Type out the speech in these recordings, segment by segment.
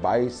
22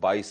22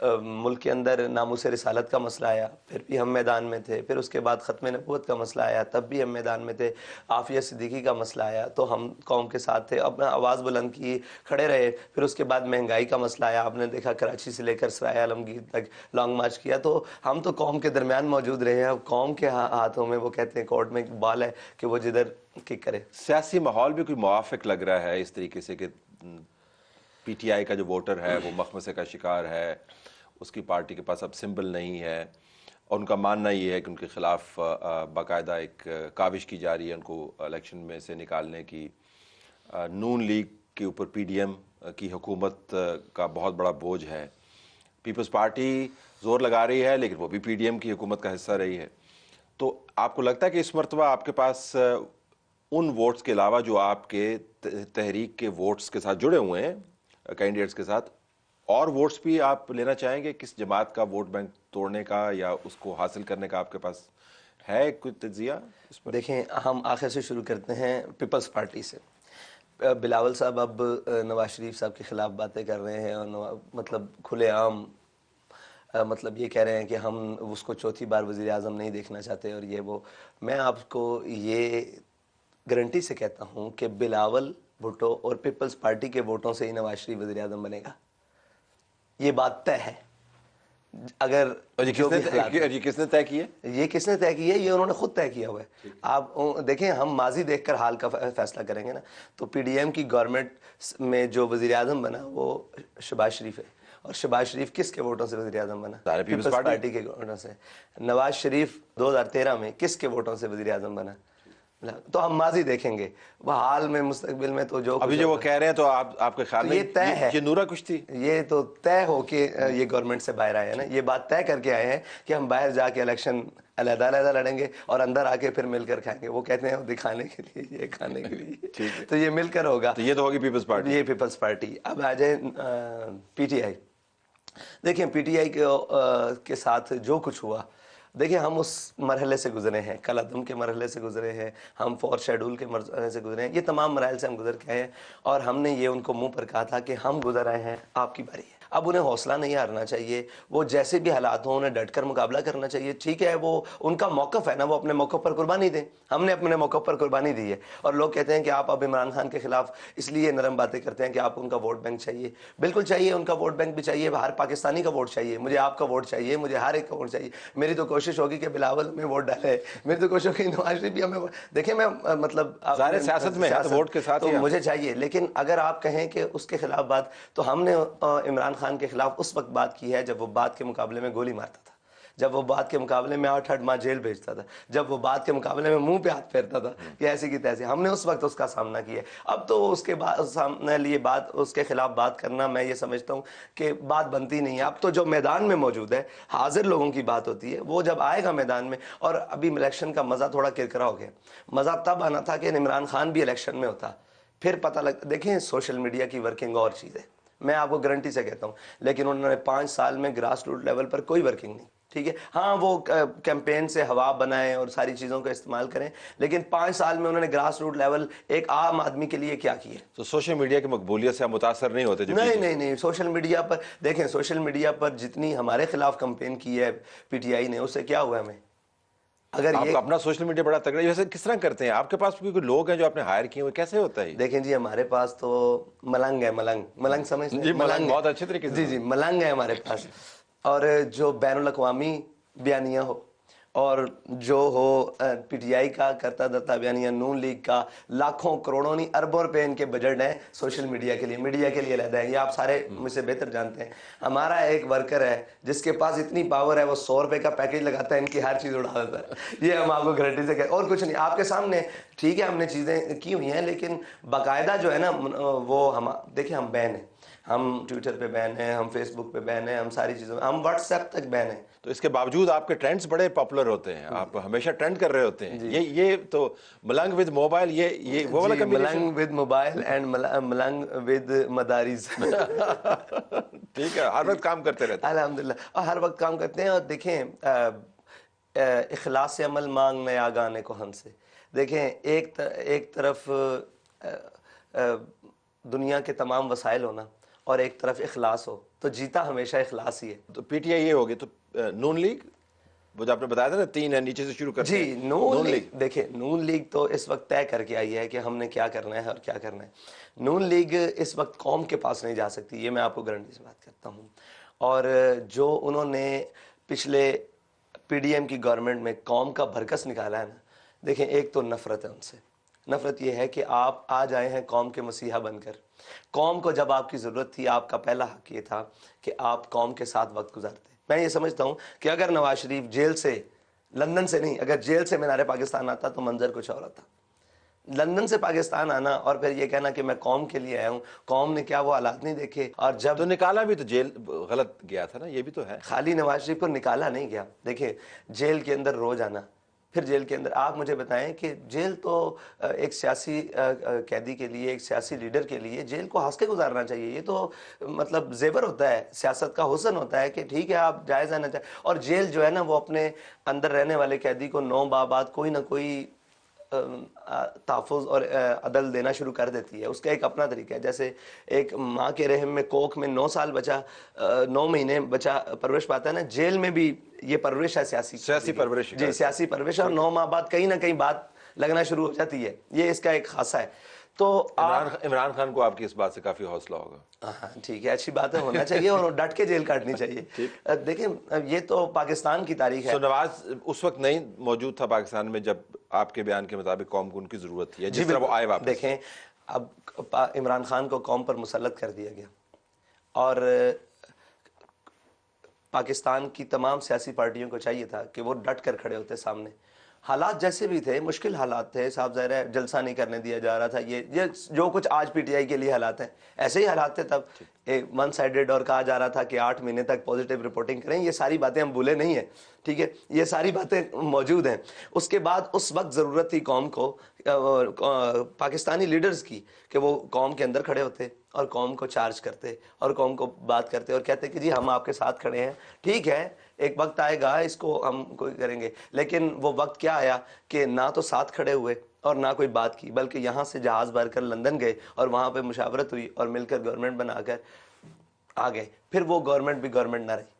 ملک کے اندر ناموس رسالت کا مسئلہ آیا، پھر بھی ہم میدان میں تھے، پھر اس کے بعد ختم نبوت کا مسئلہ آیا، تب بھی ہم میدان میں تھے، عافیہ صدیقی کا مسئلہ آیا تو ہم قوم کے ساتھ تھے، اپنا آواز بلند کی، کھڑے رہے، پھر اس کے بعد مہنگائی کا مسئلہ آیا، آپ نے دیکھا کراچی سے لے کر سرائے عالمگیر تک لانگ مارچ کیا، تو ہم تو قوم کے درمیان موجود رہے ہیں، اب قوم کے ہاتھوں میں وہ کہتے ہیں کورٹ میں ایک بال ہے کہ وہ جدھر کک کرے۔ سیاسی ماحول بھی کوئی موافق لگ رہا ہے اس طریقے سے کہ پی ٹی آئی کا جو ووٹر ہے وہ مخمصے کا شکار ہے، اس کی پارٹی کے پاس اب سمبل نہیں ہے، اور ان کا ماننا یہ ہے کہ ان کے خلاف باقاعدہ ایک کاوش کی جا رہی ہے ان کو الیکشن میں سے نکالنے کی۔ نون لیگ کے اوپر پی ڈی ایم کی حکومت کا بہت بڑا بوجھ ہے، پیپلز پارٹی زور لگا رہی ہے لیکن وہ بھی پی ڈی ایم کی حکومت کا حصہ رہی ہے، تو آپ کو لگتا ہے کہ اس مرتبہ آپ کے پاس ان ووٹس کے علاوہ جو آپ کے تحریک کے ووٹس کے ساتھ جڑے ہوئے ہیں کینڈیڈیٹس کے ساتھ، اور ووٹس بھی آپ لینا چاہیں گے؟ کس جماعت کا ووٹ بینک توڑنے کا یا اس کو حاصل کرنے کا آپ کے پاس ہے کوئی تجزیہ اس پر؟ دیکھیں ہم آخر سے شروع کرتے ہیں پیپلز پارٹی سے۔ بلاول صاحب اب نواز شریف صاحب کے خلاف باتیں کر رہے ہیں اور مطلب کھلے عام مطلب یہ کہہ رہے ہیں کہ ہم اس کو چوتھی بار وزیر اعظم نہیں دیکھنا چاہتے اور یہ وہ۔ میں آپ کو یہ گارنٹی سے کہتا ہوں کہ بلاول بھٹو اور پیپلز پارٹی کے ووٹوں سے ہی نواز شریف وزیر اعظم بنے گا، یہ بات طے ہے۔ اگر یہ کس نے طے کیا؟ یہ کس نے طے کیا ہے؟ یہ انہوں نے خود طے کیا ہوا ہے۔ آپ دیکھیں، ہم ماضی دیکھ کر حال کا فیصلہ کریں گے نا، تو پی ڈی ایم کی گورنمنٹ میں جو وزیر اعظم بنا وہ شہباز شریف ہے، اور شہباز شریف کس کے ووٹوں سے وزیر اعظم بنا؟ پیپلز پارٹی کے ووٹوں سے۔ نواز شریف 2013 میں کس کے ووٹوں سے وزیر اعظم بنا؟ تو ہم ماضی دیکھیں گے، وہ حال میں مستقبل میں تو جو ابھی جو وہ کہہ رہے ہیں تو آپ کے خیال میں یہ طے ہے، یہ نورا کچھ تھی، یہ تو طے ہو کے یہ گورنمنٹ سے باہر آئے ہیں نا، یہ بات طے کر کے آئے ہیں کہ ہم باہر جا کے الیکشن علیحدہ علیحدہ لڑیں گے اور اندر آ کے پھر مل کر کھائیں گے۔ وہ کہتے ہیں دکھانے کے لیے، یہ کھانے کے لیے، تو یہ مل کر ہوگا۔ تو یہ تو ہوگی پیپلز پارٹی۔ یہ پیپلز پارٹی۔ اب آ جائیں پی ٹی آئی۔ دیکھیں پی ٹی آئی کے ساتھ جو کچھ ہوا، دیکھیں ہم اس مرحلے سے گزرے ہیں، کل عدم کے مرحلے سے گزرے ہیں، ہم فور شیڈول کے مرحلے سے گزرے ہیں، یہ تمام مراحل سے ہم گزر کے آئے ہیں، اور ہم نے یہ ان کو منہ پر کہا تھا کہ ہم گزر آئے ہیں، آپ کی باری ہے۔ اب انہیں حوصلہ نہیں ہارنا چاہیے، وہ جیسے بھی حالات ہوں انہیں ڈٹ کر مقابلہ کرنا چاہیے۔ ٹھیک ہے، وہ ان کا موقف ہے نا، وہ اپنے موقف پر قربانی دیں، ہم نے اپنے موقف پر قربانی دی ہے۔ اور لوگ کہتے ہیں کہ آپ اب عمران خان کے خلاف اس لیے نرم باتیں کرتے ہیں کہ آپ ان کا ووٹ بینک چاہیے۔ بالکل چاہیے، ان کا ووٹ بینک بھی چاہیے، ہر پاکستانی کا ووٹ چاہیے، مجھے آپ کا ووٹ چاہیے، مجھے ہر ایک کا ووٹ چاہیے۔ میری تو کوشش ہوگی کہ بلاول میں ووٹ ڈالے، میری تو کوشش ہوگی نواز شریف بھی ہمیں دیکھیں، میں مطلب ظاہر سیاست میں ووٹ کے ساتھ تو مجھے چاہیے، لیکن اگر آپ کہیں کہ اس کے خلاف بات، تو ہم نے عمران خان کے خلاف اس وقت بات کی ہے جب وہ بات کے مقابلے میں گولی مارتا تھا، جب وہ بات کے مقابلے میں 8 ماہ جیل بھیجتا تھا، جب وہ بات کے مقابلے میں منہ پہ ہاتھ پھیرتا تھا کہ ایسی کی تیسی، ہم نے اس وقت اس کا سامنا کیا ہے۔ اب تو اس کے بعد سامنے لیے بات، اس کے خلاف بات کرنا، میں یہ سمجھتا ہوں کہ بات بنتی نہیں ہے۔ اب تو جو میدان میں موجود ہے، حاضر لوگوں کی بات ہوتی ہے، وہ جب آئے گا میدان میں۔ اور ابھی الیکشن کا مزہ تھوڑا کرکرا ہو گیا، مزہ تب آنا تھا کہ عمران خان بھی الیکشن میں ہوتا، پھر پتہ لگتا۔ دیکھیں سوشل میڈیا کی ورکنگ اور چیز ہے، میں آپ کو گارنٹی سے کہتا ہوں، لیکن انہوں نے 5 سال میں گراس روٹ لیول پر کوئی ورکنگ نہیں، ٹھیک ہے۔ ہاں وہ کیمپین سے ہوا بنائیں اور ساری چیزوں کا استعمال کریں، لیکن 5 سال میں انہوں نے گراس روٹ لیول ایک عام آدمی کے لیے کیا کیا؟ تو سوشل میڈیا کی مقبولیت سے ہم متاثر نہیں ہوتے؟ نہیں، سوشل میڈیا پر دیکھیں، سوشل میڈیا پر جتنی ہمارے خلاف کمپین کی ہے پی ٹی آئی نے، اس سے کیا ہوا ہمیں؟ اگر آپ کا اپنا سوشل میڈیا بڑا تگڑا ہے، ویسے کس طرح کرتے ہیں؟ آپ کے پاس کوئی لوگ ہیں جو آپ نے ہائر کیے ہوئے، کیسے ہوتا ہے؟ دیکھیں جی، ہمارے پاس تو ملنگ ہے، ملنگ سمجھتے ہیں؟ ملنگ بہت اچھے طریقے سے، جی ملنگ ہے ہمارے پاس، اور جو بین الاقوامی بیانیہ ہو اور جو ہو پی ٹی آئی کا کرتا دھرتا بیانیہ، نون لیگ کا، لاکھوں کروڑوں نہیں اربوں روپے ان کے بجٹ ہیں سوشل میڈیا کے لیے، میڈیا کے لیے علیحدہ ہے، یہ آپ سارے مجھ سے بہتر جانتے ہیں۔ ہمارا ایک ورکر ہے جس کے پاس اتنی پاور ہے، وہ 100 روپے کا پیکیج لگاتا ہے، ان کی ہر چیز اڑا دیتا ہے۔ یہ ہم آپ کو گارنٹی سے کہتے ہیں، اور کچھ نہیں، آپ کے سامنے ٹھیک ہے ہم نے چیزیں کی ہوئی ہیں، لیکن باقاعدہ جو ہے نا وہ ہم دیکھیں، ہم بین ہیں، ہم ٹویٹر پہ بین ہیں، ہم فیس بک پہ بین ہیں، ہم ساری چیزوں، ہم واٹس ایپ تک بین ہیں۔ تو اس کے باوجود آپ کے ٹرینڈز بڑے پاپولر ہوتے ہیں، آپ ہمیشہ ٹرینڈ کر رہے ہوتے ہیں۔ یہ تو ملنگ ود موبائل، یہ وہ والا کمبینیشن، ملنگ ود موبائل اینڈ ملنگ ود مدارس۔ ٹھیک ہے، ہر وقت کام کرتے رہتے ہیں الحمدللہ، اور ہر وقت کام کرتے ہیں۔ اور دیکھیں اخلاص سے عمل مانگ نیا گانے کو ہم سے، دیکھیں ایک طرف دنیا کے تمام وسائل ہونا اور ایک طرف اخلاص ہو، تو جیتا ہمیشہ اخلاص ہی ہے. تو پی ٹی آئی یہ ہوگی تو نون لیگ وہ جو آپ نے بتایا تھا نا 3 ہے نیچے سے شروع کرتے ہیں. جی نون لیگ دیکھیں نون لیگ تو اس وقت طے کر کے آئی ہے کہ ہم نے کیا کرنا ہے اور کیا کرنا ہے. نون لیگ اس وقت قوم کے پاس نہیں جا سکتی, یہ میں آپ کو گارنٹی سے بات کرتا ہوں. اور جو انہوں نے پچھلے پی ڈی ایم کی گورنمنٹ میں قوم کا بھرکس نکالا ہے نا, دیکھیں ایک تو نفرت ہے ان سے. نفرت یہ ہے کہ آپ آج آئے ہیں قوم کے مسیحا بن کر. قوم کو جب آپ کی ضرورت تھی آپ کا پہلا حق یہ تھا کہ آپ قوم کے ساتھ وقت گزارتے. میں یہ سمجھتا ہوں کہ اگر نواز شریف جیل سے, لندن سے نہیں, اگر جیل سے مینار پاکستان آتا تو منظر کچھ اور آتا. لندن سے پاکستان آنا اور پھر یہ کہنا کہ میں قوم کے لیے آیا ہوں, قوم نے کیا وہ حالات نہیں دیکھے. اور جب تو نکالا بھی تو جیل غلط گیا تھا نا, یہ بھی تو ہے. خالی نواز شریف کو نکالا نہیں گیا. دیکھیں جیل کے اندر روز آنا, پھر جیل کے اندر آپ مجھے بتائیں کہ جیل تو ایک سیاسی قیدی کے لیے, ایک سیاسی لیڈر کے لیے جیل کو ہنس کے گزارنا چاہیے. یہ تو مطلب زیور ہوتا ہے, سیاست کا حسن ہوتا ہے کہ ٹھیک ہے آپ جائز آنا چاہیں. اور جیل جو ہے نا وہ اپنے اندر رہنے والے قیدی کو 9 بعد کوئی نہ کوئی تحفظ اور عدل دینا شروع کر دیتی ہے. اس کا ایک اپنا طریقہ ہے. جیسے ایک ماں کے رحم میں کوکھ میں 9 سال بچہ 9 مہینے بچہ پرورش پاتا ہے نا, جیل میں بھی یہ پرورش ہے, سیاسی پرورش. جی سیاسی پرورش. اور 9 ماہ بعد کہیں نہ کہیں بات لگنا شروع ہو جاتی ہے. یہ اس کا ایک خاصہ ہے. تو عمران خان کو آپ کی اس بات سے کافی حوصلہ ہوگا. ہاں ٹھیک ہے, اچھی بات ہے, ہونا چاہیے اور ڈٹ کے جیل کاٹنی چاہیے. دیکھیں یہ تو پاکستان کی تاریخ ہے. نواز اس وقت نہیں موجود تھا پاکستان میں جب آپ کے بیان کے مطابق قوم کو ان کی ضرورت تھی, جس طرح وہ آئے واپس. دیکھیں اب عمران خان کو قوم پر مسلط کر دیا گیا اور پاکستان کی تمام سیاسی پارٹیوں کو چاہیے تھا کہ وہ ڈٹ کر کھڑے ہوتے سامنے. حالات جیسے بھی تھے, مشکل حالات تھے صاحب, ظاہر ہے جلسہ نہیں کرنے دیا جا رہا تھا. یہ جو کچھ آج پی ٹی آئی کے لیے حالات ہیں ایسے ہی حالات تھے تب. ون سائیڈڈ اور کہا جا رہا تھا کہ 8 مہینے تک پازیٹیو رپورٹنگ کریں. یہ ساری باتیں ہم بھولے نہیں ہیں, ٹھیک ہے, یہ ساری باتیں موجود ہیں. اس کے بعد اس وقت ضرورت تھی قوم کو, پاکستانی لیڈرز کی, کہ وہ قوم کے اندر کھڑے ہوتے اور قوم کو چارج کرتے اور قوم کو بات کرتے اور کہتے کہ جی ہم آپ کے ساتھ کھڑے ہیں, ٹھیک ہے ایک وقت آئے گا اس کو ہم کوئی کریں گے. لیکن وہ وقت کیا آیا کہ نہ تو ساتھ کھڑے ہوئے اور نہ کوئی بات کی, بلکہ یہاں سے جہاز بھر کر لندن گئے اور وہاں پہ مشاورت ہوئی اور مل کر گورنمنٹ بنا کر آ گئے. پھر وہ گورنمنٹ بھی گورنمنٹ نہ رہی,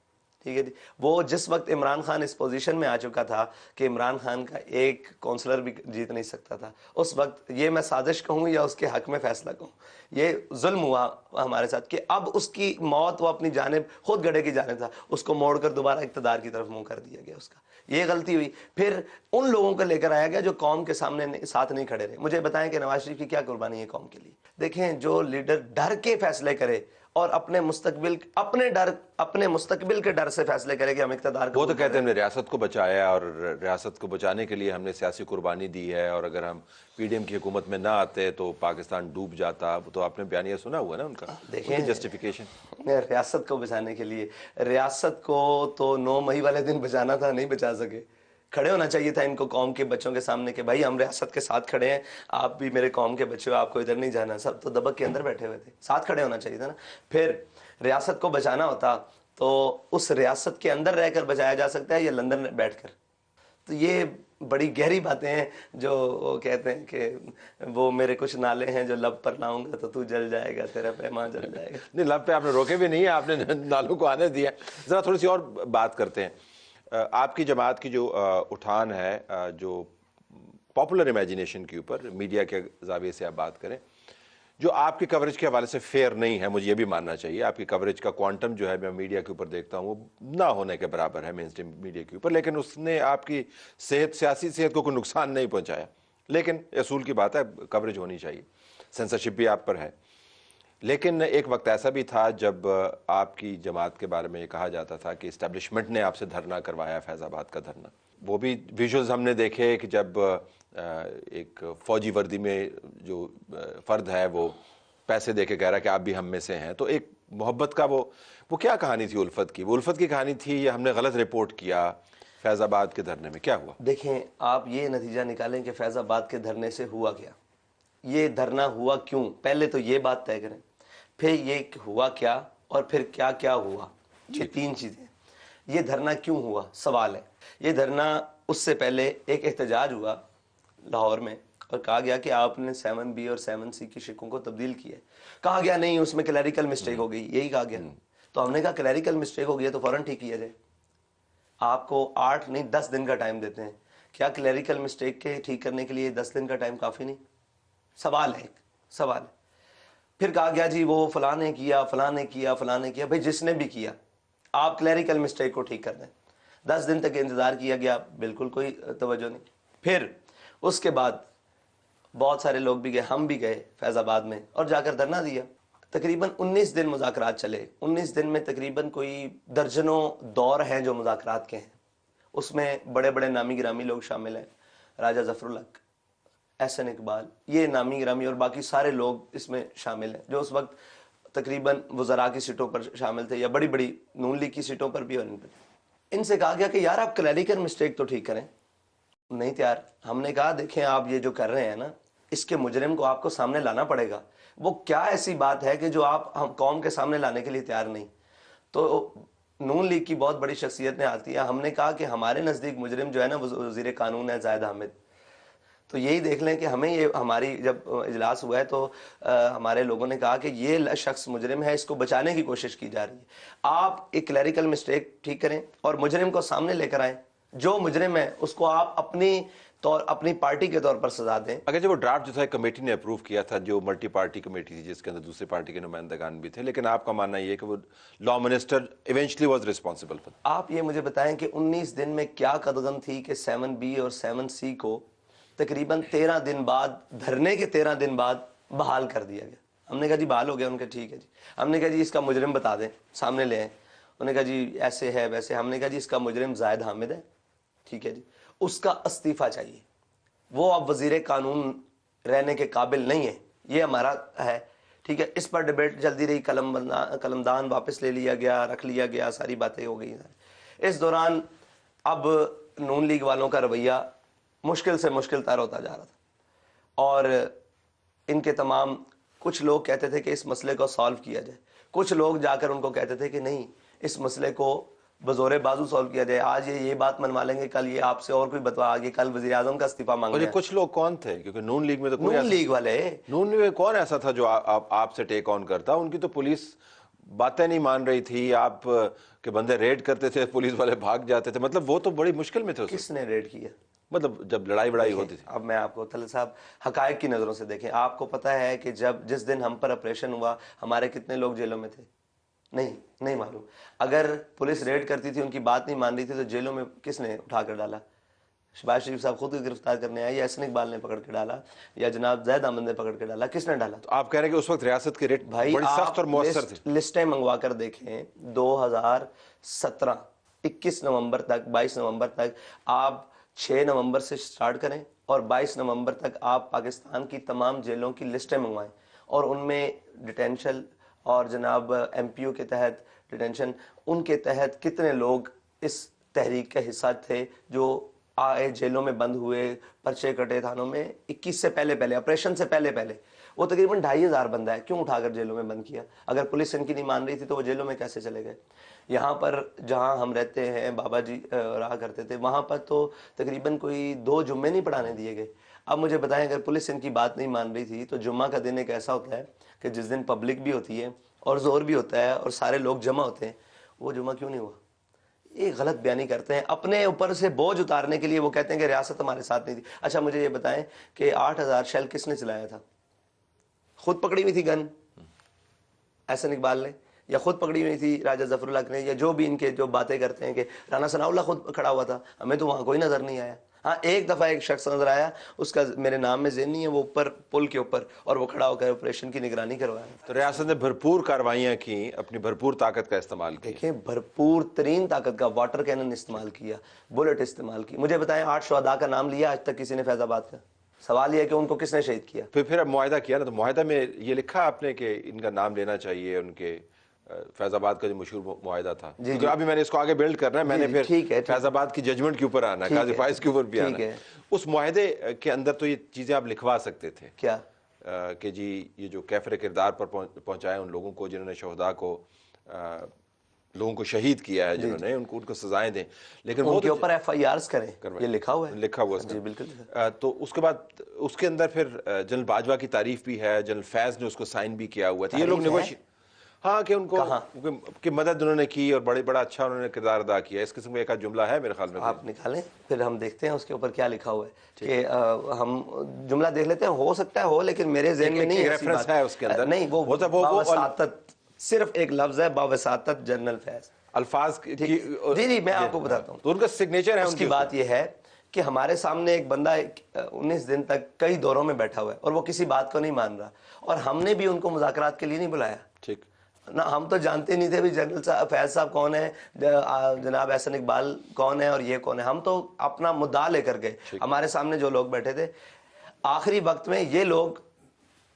ٹھیک ہے جی. وہ جس وقت عمران خان اس پوزیشن میں آ چکا تھا کہ عمران خان کا ایک کونسلر بھی جیت نہیں سکتا تھا, اس وقت یہ میں سازش کہوں یا اس کے حق میں فیصلہ کہوں, یہ ظلم ہوا ہمارے ساتھ کہ اب اس کی موت وہ اپنی جانب خود گڑھے کی جانب تھا, اس کو موڑ کر دوبارہ اقتدار کی طرف منہ کر دیا گیا. اس کا یہ غلطی ہوئی. پھر ان لوگوں کو لے کر آیا گیا جو قوم کے سامنے ساتھ نہیں کھڑے رہے. مجھے بتائیں کہ نواز شریف کی کیا قربانی ہے قوم کے لیے. دیکھیں جو لیڈر ڈر کے فیصلے کرے اور اپنے مستقبل کے ڈر سے فیصلے کرے کہ ہم اقتدار کو, وہ تو کہتے ہیں ہم نے ریاست کو بچایا اور ریاست کو بچانے کے لیے ہم نے سیاسی قربانی دی ہے, اور اگر ہم پی ڈی ایم کی حکومت میں نہ آتے تو پاکستان ڈوب جاتا. تو آپ نے بیانیہ سنا ہوا نا ان کا, دیکھیں جسٹیفیکیشن. ریاست کو بچانے کے لیے, ریاست کو تو 9 مئی والے دن بچانا تھا, نہیں بچا سکے. کھڑے ہونا چاہیے تھا ان کو قوم کے بچوں کے سامنے کہ بھائی ہم ریاست کے ساتھ کھڑے ہیں, آپ بھی میرے قوم کے بچے ہو, آپ کو ادھر نہیں جانا. سب تو دبک کے اندر بیٹھے ہوئے تھے, ساتھ کھڑے ہونا چاہیے تھا نا. پھر ریاست کو بچانا ہوتا تو اس ریاست کے اندر رہ کر بچایا جا سکتا ہے یا لندن میں بیٹھ کر. تو یہ بڑی گہری باتیں ہیں جو وہ کہتے ہیں کہ وہ میرے کچھ نالے ہیں جو لب پر لاؤں گا تو تو جل جائے گا, تیرا پیمان جل جائے گا. نہیں, لب پہ آپ نے روکے بھی نہیں ہے, آپ نے نالوں کو آنے دیا. ذرا تھوڑی سی اور بات کرتے ہیں. آپ کی جماعت کی جو اٹھان ہے, جو پاپولر امیجنیشن کے اوپر میڈیا کے زاویے سے آپ بات کریں, جو آپ کی کوریج کے حوالے سے فیئر نہیں ہے, مجھے یہ بھی ماننا چاہیے. آپ کی کوریج کا کوانٹم جو ہے میں میڈیا کے اوپر دیکھتا ہوں وہ نہ ہونے کے برابر ہے مین اسٹریم میڈیا کے اوپر, لیکن اس نے آپ کی سیاسی صحت کو کوئی نقصان نہیں پہنچایا. لیکن اصول کی بات ہے, کوریج ہونی چاہیے, سینسرشپ بھی آپ پر ہے. لیکن ایک وقت ایسا بھی تھا جب آپ کی جماعت کے بارے میں یہ کہا جاتا تھا کہ اسٹیبلشمنٹ نے آپ سے دھرنا کروایا, فیض آباد کا دھرنا. وہ بھی ویژولز ہم نے دیکھے کہ جب ایک فوجی وردی میں جو فرد ہے وہ پیسے دے کے کہہ رہا کہ آپ بھی ہم میں سے ہیں. تو ایک محبت کا وہ کیا کہانی تھی الفت کی؟ وہ الفت کی کہانی تھی یا ہم نے غلط رپورٹ کیا فیض آباد کے دھرنے میں, کیا ہوا؟ دیکھیں آپ یہ نتیجہ نکالیں کہ فیض آباد کے دھرنے سے ہوا کیا, یہ دھرنا ہوا کیوں. پہلے تو یہ بات طے کریں, پھر یہ ہوا کیا, اور پھر کیا کیا ہوا. یہ 3 چیزیں. یہ دھرنا کیوں ہوا سوال ہے. یہ دھرنا اس سے پہلے ایک احتجاج ہوا لاہور میں اور کہا گیا کہ آپ نے 7B اور 7C کی شکوں کو تبدیل کیا ہے. کہا گیا نہیں اس میں کلیریکل مسٹیک ہو گئی, یہی کہا گیا. تو ہم نے کہا کلیریکل مسٹیک ہو گئی ہے تو فوراً ٹھیک کیا جائے. آپ کو 8 نہیں 10 دن کا ٹائم دیتے ہیں. کیا کلیریکل مسٹیک کے ٹھیک کرنے کے لیے 10 دن کا ٹائم کافی نہیں؟ سوال ہے، ایک سوال ہے. پھر کہا گیا جی وہ فلاں نے کیا، فلاں نے کیا، فلاں نے کیا. بھائی جس نے بھی کیا آپ کلیریکل مسٹیک کو ٹھیک کر دیں. 10 دن تک انتظار کیا گیا، بالکل کوئی توجہ نہیں. پھر اس کے بعد بہت سارے لوگ بھی گئے، ہم بھی گئے فیض آباد میں اور جا کر دھرنا دیا. تقریباً 19 دن مذاکرات چلے. 19 دن میں تقریباً کوئی درجنوں دور ہیں جو مذاکرات کے ہیں. اس میں بڑے بڑے نامی گرامی لوگ شامل ہیں، راجہ ظفر الحق، احسن اقبال، یہ نامی گرامی اور باقی سارے لوگ اس میں شامل ہیں جو اس وقت تقریباً وزراء کی سیٹوں پر شامل تھے یا بڑی بڑی نون لیگ کی سیٹوں پر بھی. اور ان سے کہا گیا کہ یار آپ کلیریکل مسٹیک تو ٹھیک کریں. نہیں تیار. ہم نے کہا دیکھیں آپ یہ جو کر رہے ہیں نا، اس کے مجرم کو آپ کو سامنے لانا پڑے گا. وہ کیا ایسی بات ہے کہ جو آپ ہم قوم کے سامنے لانے کے لیے تیار نہیں؟ تو نون لیگ کی بہت بڑی شخصیت نے آتی ہے. ہم نے کہا کہ ہمارے نزدیک مجرم جو ہے نا وزیر قانون ہے زاہد حامد. تو یہی دیکھ لیں کہ ہمیں یہ ہماری جب اجلاس ہوا ہے تو ہمارے لوگوں نے کہا کہ یہ شخص مجرم ہے، اس کو بچانے کی کوشش کی جا رہی ہے. آپ ایک کلیریکل مسٹیک ٹھیک کریں اور مجرم کو سامنے لے کر آئیں. جو مجرم ہے اس کو آپ اپنی پارٹی کے طور پر سزا دیں. اگر جب وہ ڈرافٹ جو تھا کمیٹی نے اپروو کیا تھا، جو ملٹی پارٹی کمیٹی تھی جس کے اندر دوسری پارٹی کے نمائندگان بھی تھے، لیکن آپ کا ماننا یہ ہے کہ وہ law minister eventually was responsible for. آپ یہ مجھے بتائیں کہ 19 دن میں کیا قدغن تھی کہ 7B اور 7C کو تقریباً 13 دن بعد، دھرنے کے 13 دن بعد بحال کر دیا گیا. ہم نے کہا جی بحال ہو گیا. ان کے ٹھیک ہے جی. ہم نے کہا جی اس کا مجرم بتا دیں، سامنے لے آئیں. انہوں نے کہا جی ایسے ہے ویسے. ہم نے کہا جی اس کا مجرم زاہد حامد ہے، ٹھیک ہے جی، اس کا استعفیٰ چاہیے، وہ اب وزیر قانون رہنے کے قابل نہیں ہے، یہ ہمارا ہے، ٹھیک ہے. اس پر ڈیبیٹ چلتی رہی، قلمدان واپس لے لیا گیا، رکھ لیا گیا، ساری باتیں ہو گئی. اس دوران اب نون لیگ والوں کا رویہ مشکل سے مشکل تر ہوتا جا رہا تھا. اور ان کے تمام کچھ لوگ کہتے تھے کہ اس مسئلے کو سالو کیا جائے. کچھ لوگ جا کر ان کو کہتے تھے کہ نہیں، اس مسئلے کو بزور بازو سالو کیا جائے. آج یہ بات منوا لیں گے، کل یہ آپ سے اور کوئی بتوا آگے، کل وزیر اعظم کا استعفیٰ مانگ اور رہے یہ ہیں. کچھ لوگ کون تھے؟ کیونکہ نون لیگ میں تو کوئی نون لیگ والے، نون لیگ میں کون ایسا تھا جو آپ سے ٹیک آن کرتا؟ ان کی تو پولیس باتیں نہیں مان رہی تھی، آپ کے بندے ریڈ کرتے تھے، پولیس والے بھاگ جاتے تھے. مطلب وہ تو بڑی مشکل میں تھے. کس نے ریڈ کیا؟ مطلب جب لڑائی بڑائی ہوتی تھی. اب میں آپ کو طلعت صاحب حقائق کی نظروں سے دیکھیں. آپ کو پتہ ہے کہ جس دن ہم پر آپریشن ہوا ہمارے کتنے لوگ جیلوں میں تھے؟ نہیں معلوم. اگر پولیس ریڈ کرتی تھی، ان کی بات نہیں مان رہی تھی، تو جیلوں میں کس نے اٹھا کر ڈالا؟ شہباز شریف صاحب خود کو گرفتار کرنے آئے، یا احسن اقبال نے پکڑ کے ڈالا، یا جناب زاہد حامد نے پکڑ کے ڈالا؟ کس نے ڈالا؟ تو آپ کہہ رہے ہیں کہ اس وقت ریاست کی ریٹ بھائی بڑی سخت اور مؤثر تھی. لسٹیں منگوا کر دیکھیں 2017 21 نومبر تک 22 نومبر تک آپ 6 نومبر سے سٹارٹ کریں اور 22 نومبر تک آپ پاکستان کی تمام جیلوں کی لسٹیں منگوائیں، اور ان میں ڈیٹینشن اور جناب ایم پی او کے تحت ڈیٹینشن، ان کے تحت کتنے لوگ اس تحریک کا حصہ تھے جو آئے جیلوں میں بند ہوئے، پرچے کٹے تھانوں میں. 21 سے پہلے آپریشن سے پہلے وہ تقریباً 2500 بندہ ہے. کیوں اٹھا کر جیلوں میں بند کیا؟ اگر پولیس ان کی نہیں مان رہی تھی تو وہ جیلوں میں کیسے چلے گئے؟ یہاں پر جہاں ہم رہتے ہیں، بابا جی رہا کرتے تھے، وہاں پر تو تقریباً کوئی 2 جمعے نہیں پڑھانے دیے گئے. اب مجھے بتائیں اگر پولیس ان کی بات نہیں مان رہی تھی تو جمعہ کا دن ایک ایسا ہوتا ہے کہ جس دن پبلک بھی ہوتی ہے اور زور بھی ہوتا ہے اور سارے لوگ جمع ہوتے ہیں، وہ جمعہ کیوں نہیں ہوا؟ یہ غلط بیانی کرتے ہیں اپنے اوپر سے بوجھ اتارنے کے لیے. وہ کہتے ہیں کہ ریاست ہمارے ساتھ نہیں تھی. اچھا مجھے یہ بتائیں کہ 8000 شیل کس نے چلایا تھا؟ خود پکڑی ہوئی تھی گن احسن اقبال نے، یا خود پکڑی ہوئی تھی راجہ ظفر الحق نے، یا جو بھی ان کے جو باتیں کرتے ہیں کہ رانا ثناء اللہ خود کھڑا ہوا تھا؟ ہمیں تو وہاں کوئی نظر نہیں آیا. ہاں ایک دفعہ ایک شخص نظر آیا، اس کا میرے نام میں ذہن نہیں ہے، وہ اوپر پل کے اوپر، اور وہ کھڑا ہو کر آپریشن کی نگرانی کروایا. تو ریاست نے بھرپور کارروائیاں کی، اپنی بھرپور طاقت کا استعمال کیا. دیکھیں بھرپور ترین طاقت کا واٹر کینن استعمال کیا، بلٹ استعمال کی. مجھے بتائیں 8 شہداء کا نام لیا آج تک کسی نے فیض آباد کا؟ سوال یہ ہے کہ ان کو کس نے شہید کیا؟ پھر اب معاہدہ کیا نا، تو معاہدہ میں یہ لکھا آپ نے کہ ان کا نام لینا چاہیے، ان کے فیض آباد کا جو مشہور معاہدہ تھا. کیونکہ ابھی میں نے اس کو آگے بلڈ کرنا ہے، میں نے پھر فیض آباد کی ججمنٹ کے اوپر آنا ہے، قاضی فائز کے اوپر بھی آنا ہے. اس معاہدے کے اندر تو یہ چیزیں آپ لکھوا سکتے تھے کیا کہ جی یہ جو کیفر کردار پر پہنچائے ان لوگوں کو جنہوں نے شہداء کو لوگوں کو شہید کیا ہے، جنہوں نے ان کو سزائیں دیں، لیکن ان کے اوپر ایف آئی آرز کریں. یہ لکھا ہوا ہے، لکھا ہوا جی بالکل. تو اس کے بعد اس کے اندر پھر جنرل باجوہ کی تعریف بھی ہے، جنرل فیض نے اس کو سائن بھی کیا ہوا تھا. یہ لوگ ہاں کہ ان کو کہ مدد انہوں نے کی اور بڑا اچھا انہوں نے کردار ادا کیا. اس قسم کا ایک جملہ ہے میرے خیال میں. آپ نکالیں پھر ہم دیکھتے ہیں اس کے اوپر کیا لکھا ہوا ہے کہ ہم جملہ دیکھ لیتے ہیں. ہو سکتا ہے ہو, لیکن میرے ذہن میں نہیں ریفرنس ہے اس کے اندر. نہیں, وہ باوساطت صرف ایک لفظ ہے, باوساطت جنرل فیض. الفاظ جی میں آپ کو بتاتا ہوں. تو ان کا سگنیچر ہے. اس کی بات یہ ہے کہ ہمارے سامنے ایک بندہ 19 دن تک کئی دوروں میں بیٹھا ہوا ہے اور وہ کسی بات کو نہیں مان رہا, اور ہم نے بھی ان کو مذاکرات کے لیے نہیں بلایا. ٹھیک نہ ہم تو جانتے نہیں تھے بھی جنرل فیض صاحب کون ہے, جناب احسن اقبال کون ہے اور یہ کون ہے. ہم تو اپنا مدعا لے کر گئے. ہمارے سامنے جو لوگ بیٹھے تھے آخری وقت میں یہ لوگ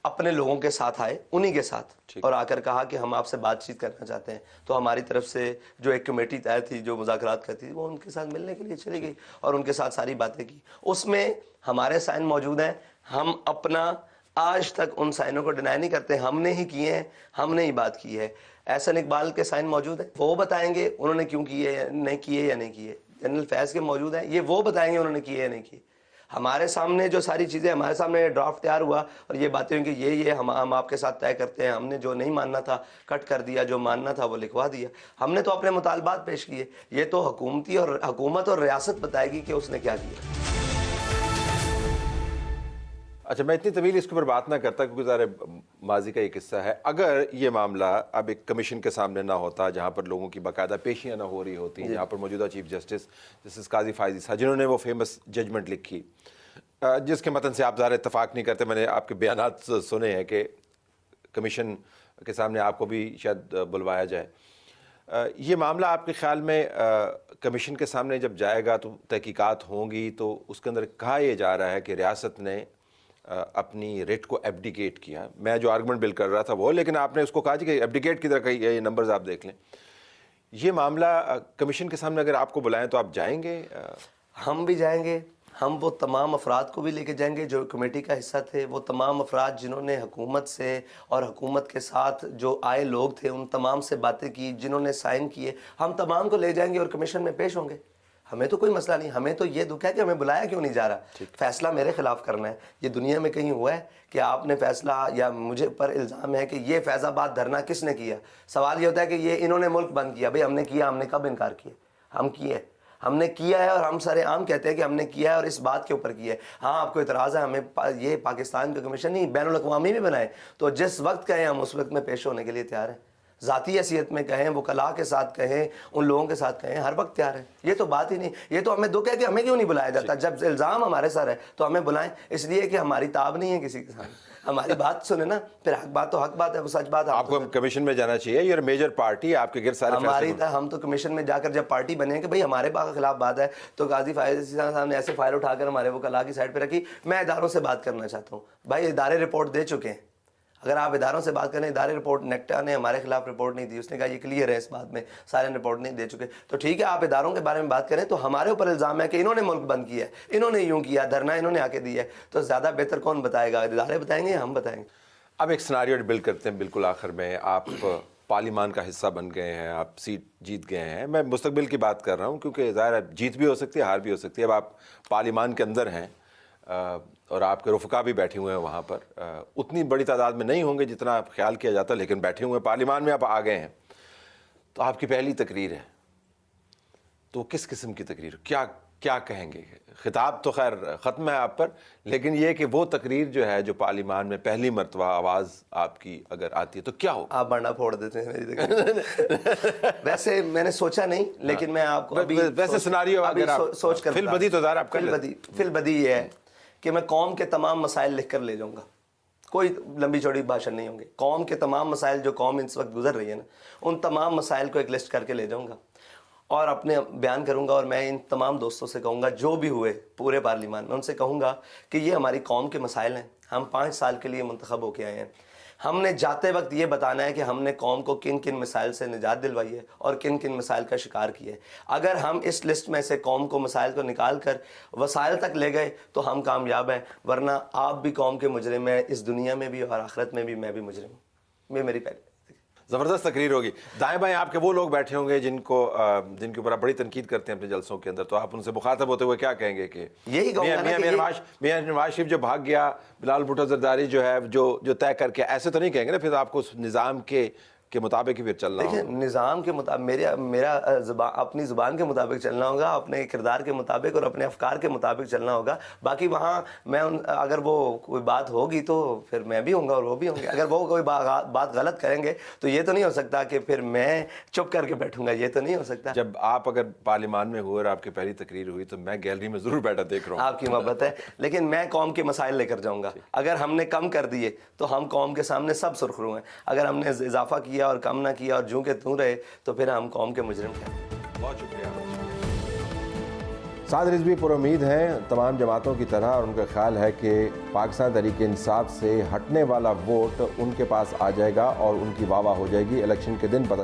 اپنے لوگوں کے ساتھ آئے, انہی کے ساتھ, اور آ کر کہا کہ ہم آپ سے بات چیت کرنا چاہتے ہیں. تو ہماری طرف سے جو ایک کمیٹی طے تھی جو مذاکرات کرتی تھی, وہ ان کے ساتھ ملنے کے لیے چلی گئی اور ان کے ساتھ ساری باتیں کی. اس میں ہمارے سائن موجود ہیں. ہم اپنا آج تک ان سائنوں کو ڈینائی نہیں کرتے, ہم نے ہی کیے ہیں, ہم نے ہی بات کی ہے. احسن اقبال کے سائن موجود ہیں, وہ بتائیں گے انہوں نے کیوں کیے, نہیں کیے یا نہیں کیے. جنرل فیض کے موجود ہیں, یہ وہ بتائیں گے انہوں نے کیے یا نہیں کیے. ہمارے سامنے جو ساری چیزیں, ہمارے سامنے ڈرافٹ تیار ہوا اور یہ باتیں ہوئی کہ یہ ہم آپ کے ساتھ طے کرتے ہیں. ہم نے جو نہیں ماننا تھا کٹ کر دیا, جو ماننا تھا وہ لکھوا دیا. ہم نے تو اپنے مطالبات پیش کیے. یہ تو حکومت اور ریاست بتائے گی کہ اس نے کیا کیا. اچھا, میں اتنی طویل اس کے اوپر بات نہ کرتا کیونکہ ذرا ماضی کا یہ قصہ ہے. اگر یہ معاملہ اب ایک کمیشن کے سامنے نہ ہوتا جہاں پر لوگوں کی باقاعدہ پیشیاں نہ ہو رہی ہوتی, جہاں پر موجودہ چیف جسٹس قاضی فائزی صاحب جنہوں نے وہ فیمس ججمنٹ لکھی جس کے متن سے آپ ظاہر اتفاق نہیں کرتے, میں نے آپ کے بیانات سنے ہیں کہ کمیشن کے سامنے آپ کو بھی شاید بلوایا جائے. یہ معاملہ آپ کے خیال میں کمیشن کے سامنے جب جائے گا تو تحقیقات ہوں گی, تو اس کے اندر کہا یہ جا رہا ہے کہ ریاست نے اپنی ریٹ کو ایبڈیکیٹ کیا. میں جو آرگومنٹ بل کر رہا تھا وہ, لیکن آپ نے اس کو کہا کہ ایبڈیکیٹ کی طرح کہی, یہ نمبرز آپ دیکھ لیں. یہ معاملہ کمیشن کے سامنے اگر آپ کو بلائیں تو آپ جائیں گے؟ ہم بھی جائیں گے. ہم وہ تمام افراد کو بھی لے کے جائیں گے جو کمیٹی کا حصہ تھے, وہ تمام افراد جنہوں نے حکومت سے اور حکومت کے ساتھ جو آئے لوگ تھے ان تمام سے باتیں کی, جنہوں نے سائن کیے, ہم تمام کو لے جائیں گے اور کمیشن میں پیش ہوں گے. ہمیں تو کوئی مسئلہ نہیں. ہمیں تو یہ دکھ ہے کہ ہمیں بلایا کیوں نہیں جا رہا. فیصلہ میرے خلاف کرنا ہے. یہ دنیا میں کہیں ہوا ہے کہ آپ نے فیصلہ, یا مجھے پر الزام ہے کہ یہ فیض آباد دھرنا کس نے کیا. سوال یہ ہوتا ہے کہ یہ انہوں نے ملک بند کیا. بھئی ہم نے کیا, ہم نے کب انکار کیا؟ ہم کیے, ہم نے کیا ہے, اور ہم سارے عام کہتے ہیں کہ ہم نے کیا ہے اور اس بات کے اوپر کیا ہے. ہاں آپ کو اعتراض ہے, ہمیں یہ پاکستان کا کمیشن نہیں بین الاقوامی بھی بنائے, تو جس وقت کہیں ہم اس وقت میں پیش ہونے کے لیے تیار ہیں. ذاتی حیثیت میں کہیں, وکلاء کے ساتھ کہیں, ان لوگوں کے ساتھ کہیں, ہر وقت تیار ہے. یہ تو بات ہی نہیں. یہ تو ہمیں دکھ ہے کہ ہمیں کیوں نہیں بلایا جاتا. جب الزام ہمارے سر ہے تو ہمیں بلائیں, اس لیے کہ ہماری تاب نہیں ہے کسی کے سامنے. ہماری بات سنیں نا, پھر حق بات تو حق بات ہے, وہ سچ بات ہے. آپ کو کمیشن میں جانا چاہیے, یہ میجر پارٹی آپ کے گرد سارے ہماری ہم تو کمیشن میں جا کر جب پارٹی بنے کہ بھئی ہمارے خلاف بات ہے, تو قاضی فائز صاحب نے ایسے فائل اٹھا کر ہمارے وکلاء کی سائڈ پہ رکھی. میں اداروں سے بات کرنا چاہتا ہوں. بھائی ادارے رپورٹ دے چکے ہیں. اگر آپ اداروں سے بات کریں, ادارے رپورٹ, نیکٹا نے ہمارے خلاف رپورٹ نہیں دی, اس نے کہا یہ کلیئر ہے اس بات میں, سارے رپورٹ نہیں دے چکے. تو ٹھیک ہے, آپ اداروں کے بارے میں بات کریں, تو ہمارے اوپر الزام ہے کہ انہوں نے ملک بند کیا ہے, انہوں نے یوں کیا, دھرنا انہوں نے آ کے دیا ہے. تو زیادہ بہتر کون بتائے گا, ادارے بتائیں گے یا ہم بتائیں گے؟ اب ایک سناریو بلڈ کرتے ہیں بالکل آخر میں. آپ پارلیمان کا حصہ بن گئے ہیں, آپ سیٹ جیت گئے ہیں. میں مستقبل کی بات کر رہا ہوں کیونکہ ظاہر ہے جیت بھی ہو سکتی ہے, ہار بھی ہو سکتی ہے. اب آپ پارلیمان کے اندر ہیں اور آپ کے رفقا بھی بیٹھے ہوئے ہیں وہاں پر. اتنی بڑی تعداد میں نہیں ہوں گے جتنا خیال کیا جاتا, لیکن بیٹھے ہوئے ہیں پارلیمان میں, آپ آ گئے ہیں. تو آپ کی پہلی تقریر ہے, تو کس قسم کی تقریر, کیا کہیں گے؟ خطاب تو خیر ختم ہے آپ پر, لیکن یہ کہ وہ تقریر جو ہے جو پارلیمان میں پہلی مرتبہ آواز آپ کی اگر آتی ہے تو کیا ہو؟ آپ بانڈا پھوڑ دیتے ہیں میری تقریر. ویسے میں نے سوچا نہیں, لیکن میں آپ کو ویسے سناریو اگر سوچ کر فل بدی تو ظاہر آپ کر فل بدی یہ ہے کہ میں قوم کے تمام مسائل لکھ کر لے جاؤں گا. کوئی لمبی چوڑی بھاشن نہیں ہوں گے. قوم کے تمام مسائل جو قوم اس وقت گزر رہی ہے نا, ان تمام مسائل کو ایک لسٹ کر کے لے جاؤں گا اور اپنے بیان کروں گا. اور میں ان تمام دوستوں سے کہوں گا جو بھی ہوئے پورے پارلیمان میں, ان سے کہوں گا کہ یہ ہماری قوم کے مسائل ہیں. ہم 5 سال کے لیے منتخب ہو کے آئے ہیں. ہم نے جاتے وقت یہ بتانا ہے کہ ہم نے قوم کو کن کن مسائل سے نجات دلوائی ہے اور کن کن مسائل کا شکار کیا ہے. اگر ہم اس لسٹ میں سے قوم کو مسائل کو نکال کر وسائل تک لے گئے تو ہم کامیاب ہیں, ورنہ آپ بھی قوم کے مجرم ہیں, اس دنیا میں بھی اور آخرت میں بھی میں بھی مجرم ہوں. یہ میری پہلی زبردست تقریر ہوگی. دائیں بائیں آپ کے وہ لوگ بیٹھے ہوں گے جن کے اوپر آپ بڑی تنقید کرتے ہیں اپنے جلسوں کے اندر, تو آپ ان سے مخاطب ہوتے ہوئے کیا کہیں گے کہ یہی میاں نواز شریف جو بھاگ گیا, بلال بھٹو زرداری جو ہے جو طے کر کے, ایسے تو نہیں کہیں گے نا پھر آپ کو اس نظام کے کے مطابق ہی پھر چلنا دیکھیں ہوگا؟ نظام کے مطابق میرا اپنی زبان کے مطابق چلنا ہوگا، اپنے کردار کے مطابق اور اپنے افکار کے مطابق چلنا ہوگا. باقی وہاں میں اگر وہ کوئی بات ہوگی تو پھر میں بھی ہوں گا اور وہ بھی ہوں گے. اگر وہ کوئی بات غلط کریں گے تو یہ تو نہیں ہو سکتا کہ پھر میں چپ کر کے بیٹھوں گا، یہ تو نہیں ہو سکتا. جب آپ اگر پارلیمان میں ہوئے اور آپ کی پہلی تقریر ہوئی تو میں گیلری میں ضرور بیٹھا دیکھ رہا ہوں. آپ کی محبت ہے، لیکن میں قوم کے مسائل لے کر جاؤں گا. اگر ہم نے کم کر دیے تو ہم قوم کے سامنے سب سرخرو ہیں. اگر ہم نے اضافہ کیا اور کم نہ کیا اور جوں کے توں رہے تو پھر ہم قوم کے مجرم ہیں. بہت شکریہ. سعد رضوی پر امید ہیں تمام جماعتوں کی طرح، اور ان کا خیال ہے کہ پاکستان تحریک انصاف سے ہٹنے والا ووٹ ان کے پاس آ جائے گا اور ان کی واہ واہ ہو جائے گی. الیکشن کے دن پتہ